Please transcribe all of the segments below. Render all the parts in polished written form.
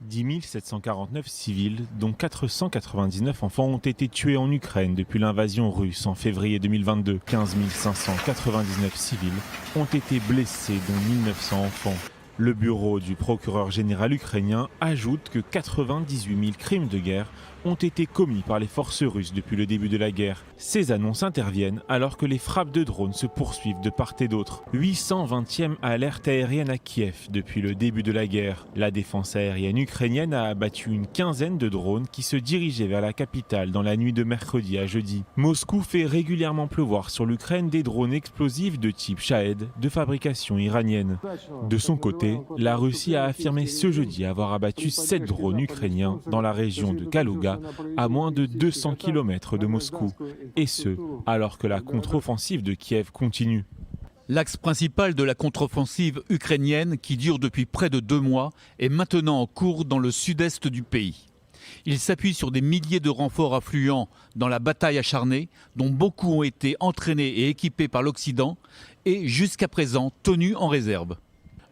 10 749 civils, dont 499 enfants, ont été tués en Ukraine depuis l'invasion russe en février 2022. 15 599 civils ont été blessés, dont 1900 enfants. Le bureau du procureur général ukrainien ajoute que 98 000 crimes de guerre ont été commis par les forces russes depuis le début de la guerre. Ces annonces interviennent alors que les frappes de drones se poursuivent de part et d'autre. 820e alerte aérienne à Kiev depuis le début de la guerre. La défense aérienne ukrainienne a abattu une quinzaine de drones qui se dirigeaient vers la capitale dans la nuit de mercredi à jeudi. Moscou fait régulièrement pleuvoir sur l'Ukraine des drones explosifs de type Shahed de fabrication iranienne. De son côté, la Russie a affirmé ce jeudi avoir abattu 7 drones ukrainiens dans la région de Kaluga, à moins de 200 km de Moscou. Et ce, alors que la contre-offensive de Kiev continue. L'axe principal de la contre-offensive ukrainienne, qui dure depuis près de 2 mois, est maintenant en cours dans le sud-est du pays. Il s'appuie sur des milliers de renforts affluents dans la bataille acharnée, dont beaucoup ont été entraînés et équipés par l'Occident et jusqu'à présent tenus en réserve.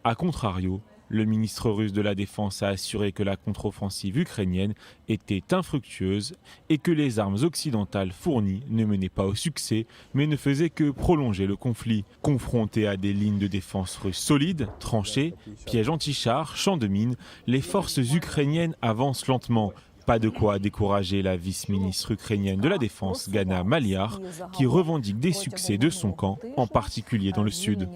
A contrario, le ministre russe de la Défense a assuré que la contre-offensive ukrainienne était infructueuse et que les armes occidentales fournies ne menaient pas au succès, mais ne faisaient que prolonger le conflit. Confrontés à des lignes de défense russes solides, tranchées, pièges anti-chars, champs de mines, les forces ukrainiennes avancent lentement. Pas de quoi décourager la vice-ministre ukrainienne de la Défense, Gana Maliar, qui revendique des succès de son camp, en particulier dans le sud.